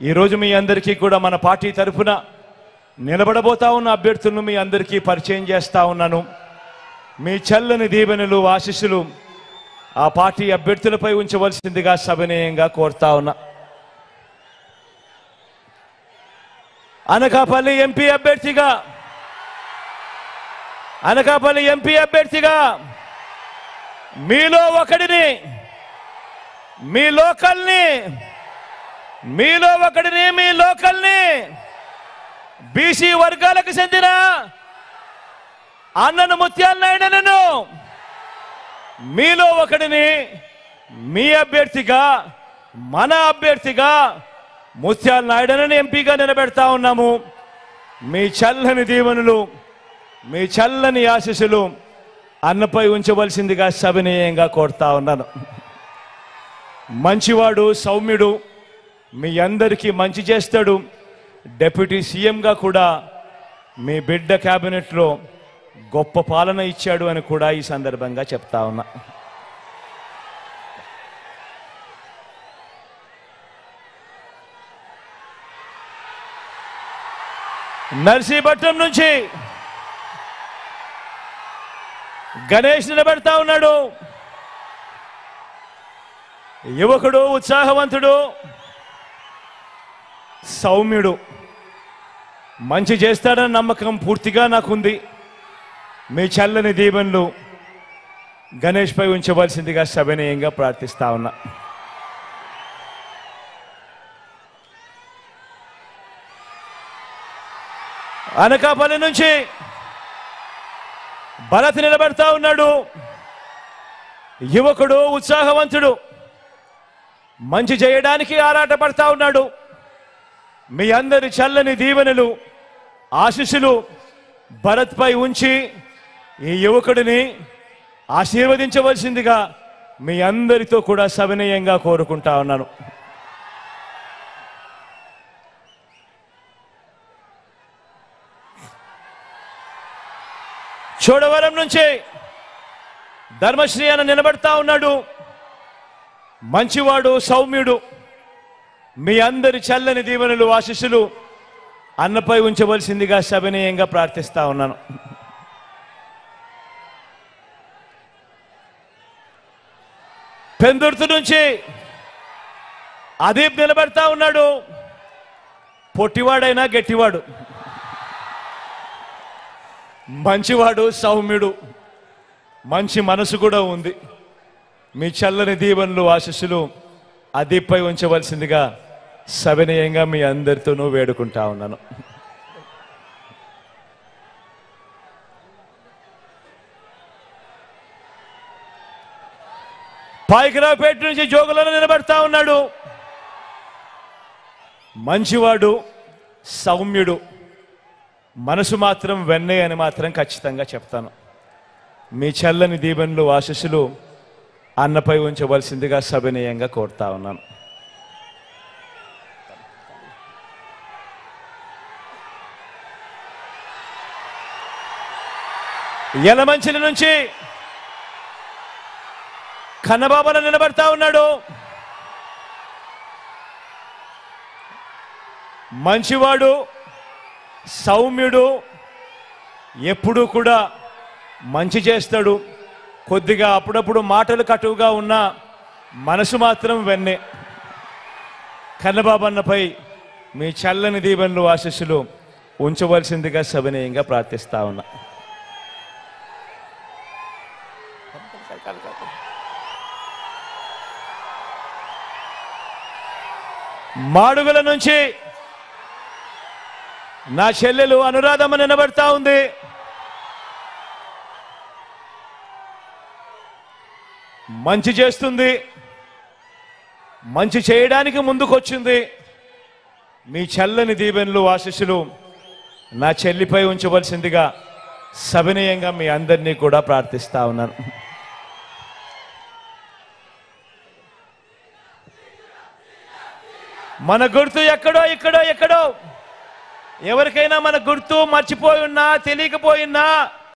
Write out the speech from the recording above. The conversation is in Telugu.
ఈ రోజు మీ అందరికీ కూడా మన పార్టీ తరఫున నిలబడబోతా ఉన్న అభ్యర్థులను మీ అందరికీ పరిచయం చేస్తా ఉన్నాను. మీ చల్లని దీవెనలు ఆశీస్సులు ఆ పార్టీ అభ్యర్థులపై ఉంచవలసిందిగా సవినయంగా కోరుతా ఉన్నా. అనకాపల్లి ఎంపీ అభ్యర్థిగా మీలో ఒకడిని, మీ లోకల్ని బీసీ వర్గాలకు చెందిన అన్నను ముత్యాల నాయుడును మీలో ఒకడిని మీ అభ్యర్థిగా, మన అభ్యర్థిగా ముత్యాల నాయుడును ఎంపీగా నిలబెడతా ఉన్నాము. మీ చల్లని దీవెనలు, మీ చల్లని ఆశీస్సులు అన్నపై ఉంచవలసిందిగా సవినయంగా కోరుతా ఉన్నాను. మంచివాడు, సౌమ్యుడు, మీ అందరికీ మంచి చేస్తాడు. డిప్యూటీ సీఎంగా కూడా మీ బిడ్డ క్యాబినెట్లో గొప్ప పాలన ఇచ్చాడు అని కూడా ఈ సందర్భంగా చెప్తా ఉన్నా. నర్సీపట్నం నుంచి గణేష్ నిలబెడతా ఉన్నాడు. యువకుడు, ఉత్సాహవంతుడు, సౌమ్యుడు, మంచి చేస్తాడన్న నమ్మకం పూర్తిగా నాకుంది. మీ చల్లని దీవెనలు గణేష్ పై ఉంచవలసిందిగా సవినయంగా ప్రార్థిస్తా ఉన్నా. అనకాపల్లి నుంచి భరత్ నిలబెడతా ఉన్నాడు. యువకుడు, ఉత్సాహవంతుడు, మంచి చేయడానికి ఆరాటపడతా ఉన్నాడు. మీ అందరి చల్లని దీవెనలు ఆశీస్సులు భరత్ పై ఉంచి ఈ యువకుడిని ఆశీర్వదించవలసిందిగా మీ అందరితో కూడా సవినయంగా కోరుకుంటా ఉన్నాను. చోడవరం నుంచి ధర్మశ్రీ అని నిలబడతా ఉన్నాడు. మంచివాడు, సౌమ్యుడు, మీ అందరి చల్లని దీవెనలు ఆశీస్సులు అన్నపై ఉంచవలసిందిగా సవినయంగా ప్రార్థిస్తా ఉన్నాను. పెందుర్తి నుంచి అదీప్ నిలబడతా ఉన్నాడు. పొట్టివాడైనా గట్టివాడు, మంచివాడు, సౌమ్యుడు, మంచి మనసు కూడా ఉంది. మీ చల్లని దీవెనలు ఆశీస్సులు అదీప్పై ఉంచవలసిందిగా సవినయంగా మీ అందరితోనూ వేడుకుంటా ఉన్నాను. పాయకరావుపేట నుంచి జోగులను నిలబడతా ఉన్నాడు. మంచివాడు, సౌమ్యుడు, మనసు మాత్రం వెన్నె అని మాత్రం ఖచ్చితంగా చెప్తాను. మీ చల్లని దీవెనలు ఆశీస్సులు అన్నపై ఉంచవలసిందిగా సవినయంగా కోరుతా ఉన్నాను. యలమంచిలి నుంచి కన్నబాబుల నిలబడతా ఉన్నాడు. మంచివాడు, సౌమ్యుడు, ఎప్పుడూ కూడా మంచి చేస్తాడు. కొద్దిగా అప్పుడప్పుడు మాటలు కటువుగా ఉన్న మనసు మాత్రం వెన్నె. కన్నబాబన్నపై మీ చల్లని దీవెనలు ఆశీస్సులు ఉంచవలసిందిగా సవినయంగా ప్రార్థిస్తా ఉన్నా. మాడుగుల నుంచి నా చెల్లెలు అనురాధమ్మ నిలబడతా ఉంది. మంచి చేస్తుంది, మంచి చేయడానికి ముందుకొచ్చింది. మీ చల్లని దీవెనలు ఆశీస్సులు నా చెల్లిపై ఉంచవలసిందిగా సవినయంగా మీ అందరినీ కూడా ప్రార్థిస్తా ఉన్నాను. మన గుర్తు ఎక్కడో ఎవరికైనా మన గుర్తు మర్చిపోయి ఉన్నా, తెలియకపోయినా